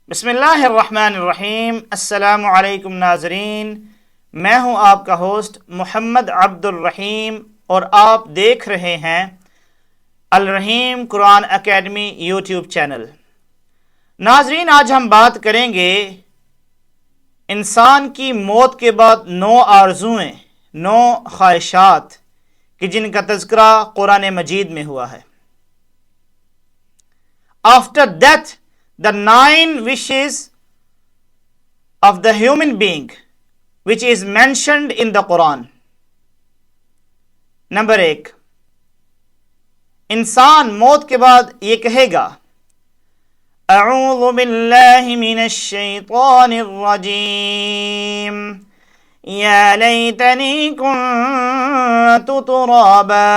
بسم اللہ الرحمن الرحیم۔ السلام علیکم ناظرین، میں ہوں آپ کا ہوسٹ محمد عبد الرحیم اور آپ دیکھ رہے ہیں الرحیم قرآن اکیڈمی یوٹیوب چینل۔ ناظرین، آج ہم بات کریں گے انسان کی موت کے بعد 9 آرزوئیں، 9 خواہشات کہ جن کا تذکرہ قرآن مجید میں ہوا ہے۔ After death, the 9 wishes of the human being which is mentioned in the Quran. Number 1، انسان موت کے بعد یہ کہے گا اعوذ باللہ من الشیطان الرجیم یا لیتنی کنت ترابا،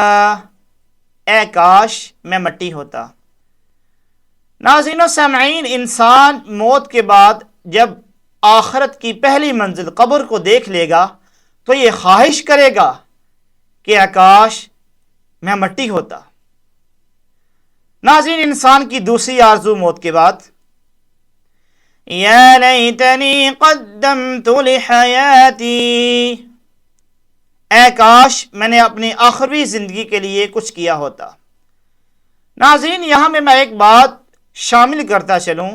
اے کاش میں مٹی ہوتا۔ ناظرین و سامعین، انسان موت کے بعد جب آخرت کی پہلی منزل قبر کو دیکھ لے گا تو یہ خواہش کرے گا کہ کاش میں مٹی ہوتا۔ ناظرین، انسان کی دوسری آرزو موت کے بعد یا لیتنی قدمت لحیاتی، اے کاش میں نے اپنی آخری زندگی کے لیے کچھ کیا ہوتا۔ ناظرین، یہاں میں ایک بات شامل کرتا چلوں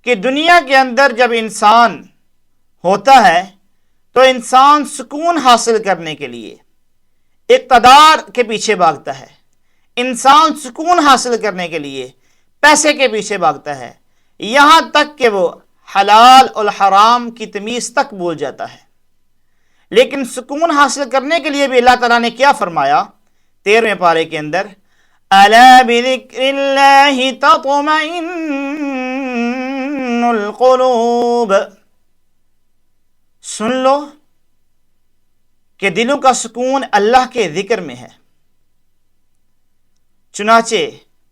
کہ دنیا کے اندر جب انسان ہوتا ہے تو انسان سکون حاصل کرنے کے لیے اقتدار کے پیچھے بھاگتا ہے، انسان سکون حاصل کرنے کے لیے پیسے کے پیچھے بھاگتا ہے، یہاں تک کہ وہ حلال اور حرام کی تمیز تک بھول جاتا ہے۔ لیکن سکون حاصل کرنے کے لیے بھی اللہ تعالیٰ نے کیا فرمایا 13ویں پارے کے اندر، الا بذکر اللہ تطمئن القلوب، سن لو کہ دلوں کا سکون اللہ کے ذکر میں ہے۔ چنانچہ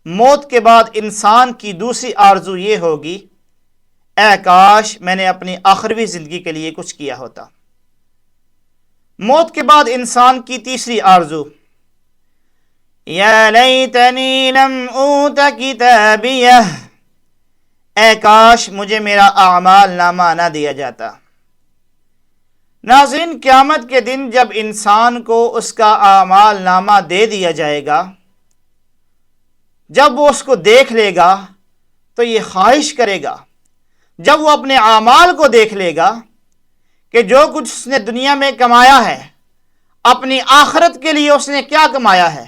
موت کے بعد انسان کی دوسری آرزو یہ ہوگی اے کاش میں نے اپنی آخری زندگی کے لیے کچھ کیا ہوتا۔ موت کے بعد انسان کی تیسری آرزو یا لیتنی لم اوت کتابیہ، اے کاش مجھے میرا اعمال نامہ نہ دیا جاتا۔ ناظرین، قیامت کے دن جب انسان کو اس کا اعمال نامہ دے دیا جائے گا، جب وہ اس کو دیکھ لے گا تو یہ خواہش کرے گا، جب وہ اپنے اعمال کو دیکھ لے گا کہ جو کچھ اس نے دنیا میں کمایا ہے، اپنی آخرت کے لیے اس نے کیا کمایا ہے،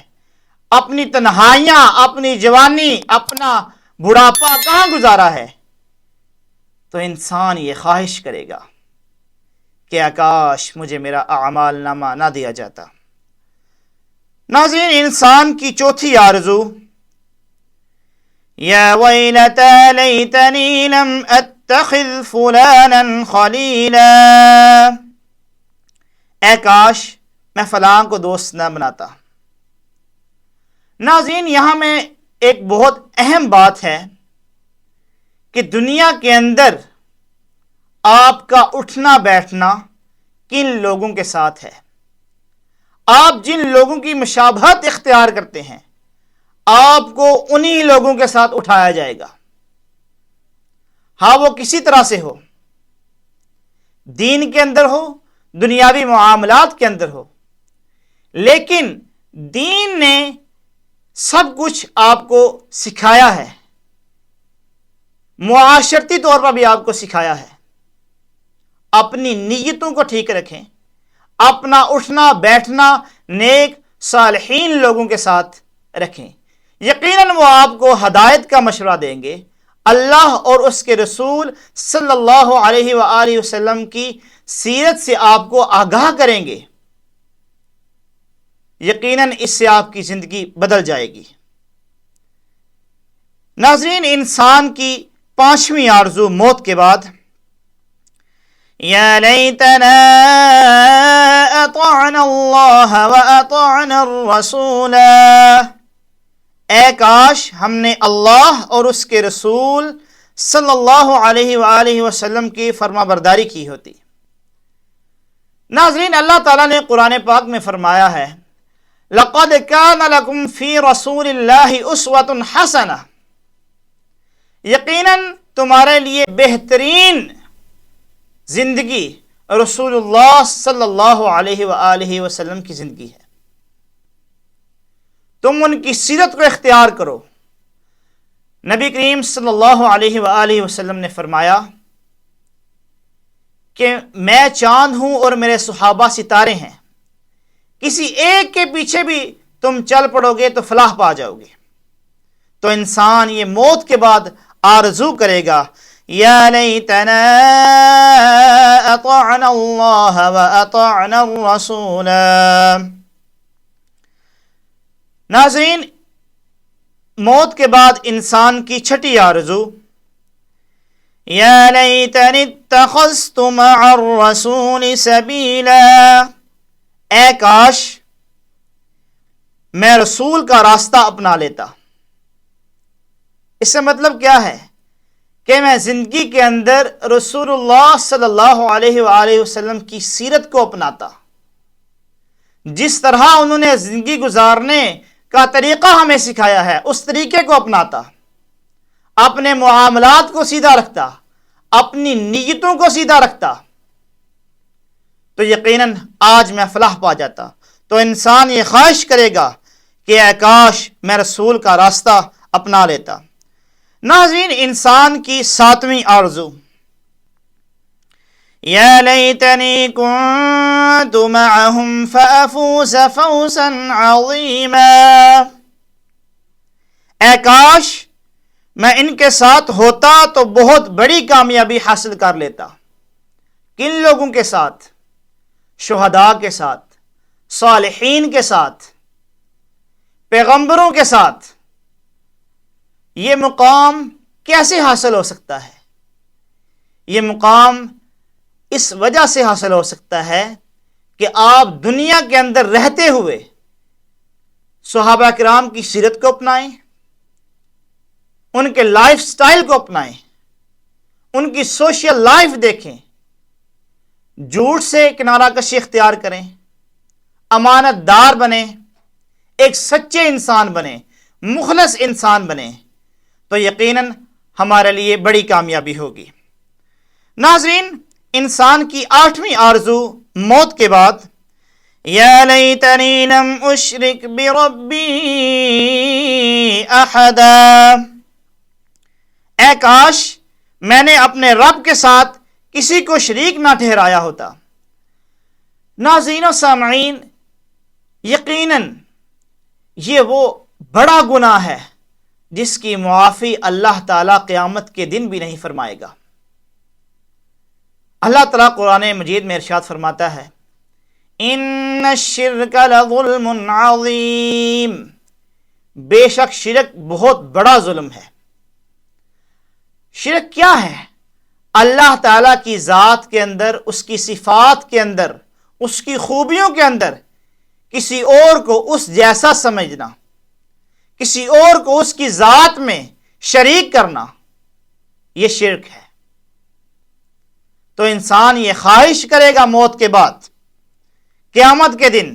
اپنی تنہائیاں، اپنی جوانی، اپنا بڑھاپا کہاں گزارا ہے، تو انسان یہ خواہش کرے گا کہ کاش مجھے میرا اعمال نامہ نہ دیا جاتا۔ ناظرین، انسان کی چوتھی آرزو یا ویلتی لیتنی لم اتخذ فلانا خلیلا، اے کاش میں فلاں کو دوست نہ بناتا۔ ناظرین، یہاں میں ایک بہت اہم بات ہے کہ دنیا کے اندر آپ کا اٹھنا بیٹھنا کن لوگوں کے ساتھ ہے، آپ جن لوگوں کی مشابہت اختیار کرتے ہیں آپ کو انہی لوگوں کے ساتھ اٹھایا جائے گا، ہاں وہ کسی طرح سے ہو، دین کے اندر ہو، دنیاوی معاملات کے اندر ہو، لیکن دین نے سب کچھ آپ کو سکھایا ہے، معاشرتی طور پر بھی آپ کو سکھایا ہے۔ اپنی نیتوں کو ٹھیک رکھیں، اپنا اٹھنا بیٹھنا نیک صالحین لوگوں کے ساتھ رکھیں، یقیناً وہ آپ کو ہدایت کا مشورہ دیں گے، اللہ اور اس کے رسول صلی اللہ علیہ وآلہ وسلم کی سیرت سے آپ کو آگاہ کریں گے، یقیناً اس سے آپ کی زندگی بدل جائے گی۔ ناظرین، انسان کی 5ویں آرزو موت کے بعد یا لیتنا اطعنا اللہ واطعنا الرسول، اے کاش ہم نے اللہ اور اس کے رسول صلی اللہ علیہ وآلہ وسلم کی فرما برداری کی ہوتی۔ ناظرین، اللہ تعالیٰ نے قرآن پاک میں فرمایا ہے لقد كان لكم في رسول الله اسوة حسنة، یقیناً تمہارے لیے بہترین زندگی رسول اللہ صلی اللہ علیہ وآلہ وسلم کی زندگی ہے۔ تم ان کی سیرت کو اختیار کرو۔ نبی کریم صلی اللہ علیہ وآلہ وسلم نے فرمایا کہ میں چاند ہوں اور میرے صحابہ ستارے ہیں، کسی ایک کے پیچھے بھی تم چل پڑو گے تو فلاح پا جاؤ گے۔ تو انسان یہ موت کے بعد آرزو کرے گا، یا لیتنا اطعنا اللہ واطعنا الرسول۔ ناظرین، موت کے بعد انسان کی چھٹی آرزو، یا لیتنی اتخذت مع الرسول سبیلا، اے کاش میں رسول کا راستہ اپنا لیتا۔ اس سے مطلب کیا ہے کہ میں زندگی کے اندر رسول اللہ صلی اللہ علیہ وآلہ وسلم کی سیرت کو اپناتا، جس طرح انہوں نے زندگی گزارنے کا طریقہ ہمیں سکھایا ہے اس طریقے کو اپناتا، اپنے معاملات کو سیدھا رکھتا، اپنی نیتوں کو سیدھا رکھتا، تو یقیناً آج میں فلاح پا جاتا۔ تو انسان یہ خواہش کرے گا کہ اے کاش میں رسول کا راستہ اپنا لیتا۔ ناظرین، انسان کی ساتویں آرزو، یا لیتنی کنت معهم فافوز فوزا عظیما، اے کاش میں ان کے ساتھ ہوتا تو بہت بڑی کامیابی حاصل کر لیتا۔ کن لوگوں کے ساتھ؟ شہداء کے ساتھ، صالحین کے ساتھ، پیغمبروں کے ساتھ۔ یہ مقام کیسے حاصل ہو سکتا ہے؟ یہ مقام اس وجہ سے حاصل ہو سکتا ہے کہ آپ دنیا کے اندر رہتے ہوئے صحابہ کرام کی سیرت کو اپنائیں، ان کے لائف سٹائل کو اپنائیں، ان کی سوشل لائف دیکھیں، جھوٹ سے کنارہ کشی اختیار کریں، امانت دار بنیں، ایک سچے انسان بنیں، مخلص انسان بنیں، تو یقیناً ہمارے لیے بڑی کامیابی ہوگی۔ ناظرین، انسان کی آٹھویں آرزو موت کے بعد، یا لیتنی لم اشرک بربی احدا، اے کاش میں نے اپنے رب کے ساتھ کسی کو شریک نہ ٹھہرایا ہوتا۔ ناظرین و سامعین، یقیناً یہ وہ بڑا گناہ ہے جس کی معافی اللہ تعالیٰ قیامت کے دن بھی نہیں فرمائے گا۔ اللہ تعالیٰ قرآن مجید میں ارشاد فرماتا ہے، ان الشرک لظلم عظیم، بے شک شرک بہت بڑا ظلم ہے۔ شرک کیا ہے؟ اللہ تعالیٰ کی ذات کے اندر، اس کی صفات کے اندر، اس کی خوبیوں کے اندر کسی اور کو اس جیسا سمجھنا، کسی اور کو اس کی ذات میں شریک کرنا، یہ شرک ہے۔ تو انسان یہ خواہش کرے گا موت کے بعد، قیامت کے دن،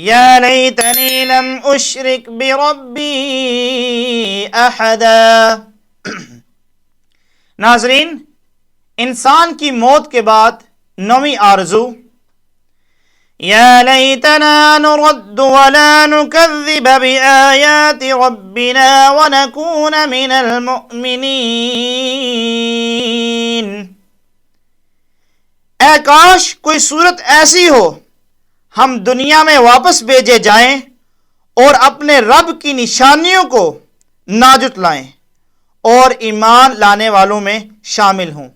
یا لیتنی لم اشرک بربی احدا۔ ناظرین، انسان کی موت کے بعد نویں آرزو، یا لیتنا نرد ولا نکذب بآیات ربنا ونکون من المؤمنین، اے کاش کوئی صورت ایسی ہو ہم دنیا میں واپس بھیجے جائیں اور اپنے رب کی نشانیوں کو نہ جھٹلائیں اور ایمان لانے والوں میں شامل ہوں۔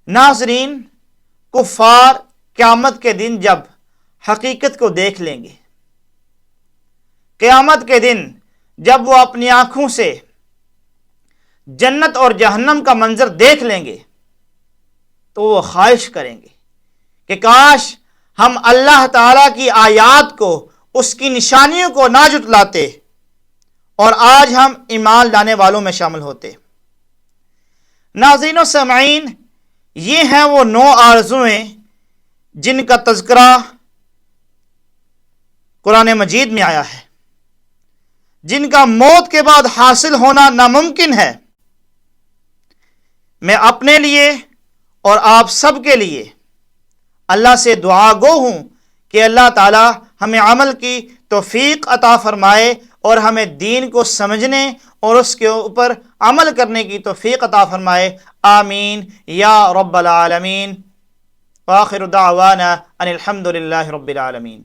ناظرین، کفار قیامت کے دن جب حقیقت کو دیکھ لیں گے، قیامت کے دن جب وہ اپنی آنکھوں سے جنت اور جہنم کا منظر دیکھ لیں گے، تو وہ خواہش کریں گے کہ کاش ہم اللہ تعالیٰ کی آیات کو، اس کی نشانیوں کو نہ جھٹلاتے اور آج ہم ایمان لانے والوں میں شامل ہوتے۔ ناظرین و سامعین، یہ ہیں وہ 9 آرزویں جن کا تذکرہ قرآن مجید میں آیا ہے۔ جن کا موت کے بعد حاصل ہونا ناممکن ہے، میں اپنے لیے اور آپ سب کے لیے اللہ سے دعا گو ہوں کہ اللہ تعالی ہمیں عمل کی توفیق عطا فرمائے اور ہمیں دین کو سمجھنے اور اس کے اوپر عمل کرنے کی توفیق عطا فرمائے، آمین یا رب العالمین۔ وآخر دعوانا ان الحمد للہ رب العالمین۔